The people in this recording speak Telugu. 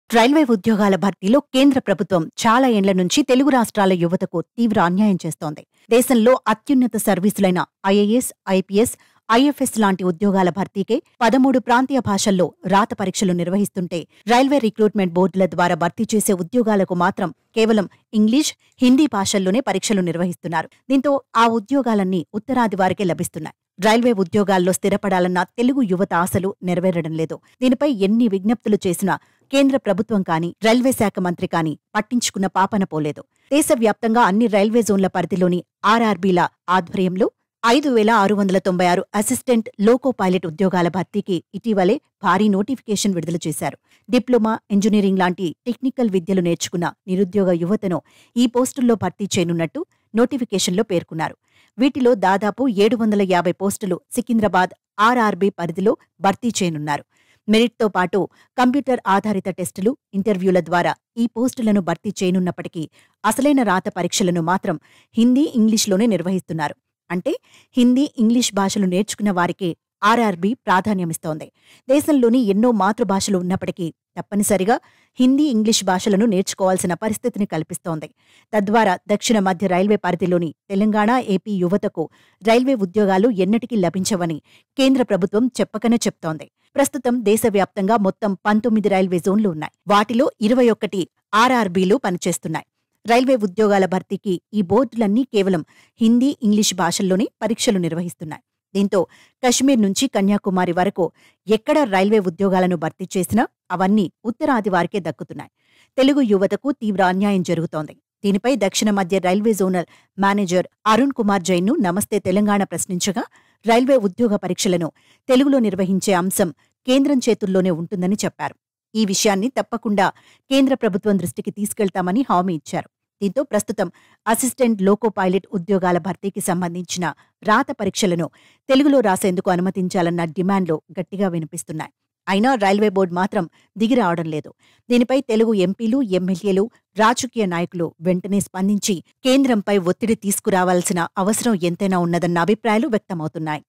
రైల్వే ఉద్యోగాల భర్తీలో కేంద్ర ప్రభుత్వం చాలా ఏండ్ల నుంచి తెలుగు రాష్ట్రాల యువతకు తీవ్ర అన్యాయం చేస్తోంది. దేశంలో అత్యున్నత సర్వీసులైన ఐఏఎస్, ఐపీఎస్, ఐఎఫ్ఎస్ లాంటి ఉద్యోగాల భర్తీకే 13 ప్రాంతీయ భాషల్లో రాత పరీక్షలు నిర్వహిస్తుంటే, రైల్వే రిక్రూట్మెంట్ బోర్డుల ద్వారా భర్తీ చేసే ఉద్యోగాలకు మాత్రం కేవలం ఇంగ్లీష్, హిందీ భాషల్లోనే పరీక్షలు నిర్వహిస్తున్నారు. దీంతో ఆ ఉద్యోగాలన్నీ ఉత్తరాది వారికే లభిస్తున్నాయి. రైల్వే ఉద్యోగాల్లో స్థిరపడాలన్న తెలుగు యువత ఆశలు నెరవేరడం లేదు. దీనిపై ఎన్ని విజ్ఞప్తులు చేసినా కేంద్ర ప్రభుత్వం కానీ, రైల్వే శాఖ మంత్రి కానీ పట్టించుకున్న పాపన పోలేదు. దేశవ్యాప్తంగా అన్ని రైల్వే జోన్ల పరిధిలోని ఆర్ఆర్బీల ఆధ్వర్యంలో 5,696 అసిస్టెంట్ లోకో పైలట్ ఉద్యోగాల భర్తీకి ఇటీవలే భారీ నోటిఫికేషన్ విడుదల చేశారు. డిప్లొమా, ఇంజనీరింగ్ లాంటి టెక్నికల్ విద్యలు నేర్చుకున్న నిరుద్యోగ యువతను ఈ పోస్టుల్లో భర్తీ చేయనున్నట్టు నోటిఫికేషన్లో పేర్కొన్నారు. వీటిలో దాదాపు 750 పోస్టులు సికింద్రాబాద్ ఆర్ఆర్బీ పరిధిలో భర్తీ చేయనున్నారు. మెరిట్తో పాటు కంప్యూటర్ ఆధారిత టెస్టులు, ఇంటర్వ్యూల ద్వారా ఈ పోస్టులను భర్తీ చేయనున్నప్పటికీ అసలైన రాత పరీక్షలను మాత్రం హిందీ, ఇంగ్లీష్లోనే నిర్వహిస్తున్నారు. అంటే హిందీ, ఇంగ్లీష్ భాషలు నేర్చుకున్న వారికే ఆర్ఆర్బీ ప్రాధాన్యమిస్తోంది. దేశంలోని ఎన్నో మాతృభాషలు ఉన్నప్పటికీ తప్పనిసరిగా హిందీ, ఇంగ్లీష్ భాషలను నేర్చుకోవాల్సిన పరిస్థితిని కల్పిస్తోంది. తద్వారా దక్షిణ మధ్య రైల్వే పరిధిలోని తెలంగాణ, ఏపీ యువతకు రైల్వే ఉద్యోగాలు ఎన్నటికీ లభించవని కేంద్ర ప్రభుత్వం చెప్పకనే చెప్తోంది. ప్రస్తుతం దేశవ్యాప్తంగా మొత్తం 19 రైల్వే జోన్లు ఉన్నాయి. వాటిలో 21 ఆర్ఆర్బీలు పనిచేస్తున్నాయి. రైల్వే ఉద్యోగాల భర్తీకి ఈ బోర్డులన్నీ కేవలం హిందీ, ఇంగ్లీష్ భాషల్లోనే పరీక్షలు నిర్వహిస్తున్నాయి. దీంతో కశ్మీర్ నుంచి కన్యాకుమారి వరకు ఎక్కడ రైల్వే ఉద్యోగాలను భర్తీ చేసినా అవన్నీ ఉత్తరాది వారికే దక్కుతున్నాయి. తెలుగు యువతకు తీవ్ర అన్యాయం జరుగుతోంది. దీనిపై దక్షిణ మధ్య railway zonal manager Arun Kumar జైన్ను నమస్తే తెలంగాణ ప్రశ్నించగా, రైల్వే ఉద్యోగ పరీక్షలను తెలుగులో నిర్వహించే అంశం కేంద్రం చేతుల్లోనే ఉంటుందని చెప్పారు. ఈ విషయాన్ని తప్పకుండా కేంద్ర ప్రభుత్వం దృష్టికి తీసుకెళ్తామని హామీ ఇచ్చారు. దీంతో ప్రస్తుతం అసిస్టెంట్ లోకో పైలట్ ఉద్యోగాల భర్తీకి సంబంధించిన రాత పరీక్షలను తెలుగులో రాసేందుకు అనుమతించాలన్న డిమాండ్లు గట్టిగా వినిపిస్తున్నాయి. అయినా రైల్వే బోర్డు మాత్రం దిగిరావడం లేదు. దీనిపై తెలుగు ఎంపీలు, ఎమ్మెల్యేలు, రాజకీయ నాయకులు వెంటనే స్పందించి కేంద్రంపై ఒత్తిడి తీసుకురావాల్సిన అవసరం ఎంతైనా ఉన్నదన్న అభిప్రాయాలు వ్యక్తమవుతున్నాయి.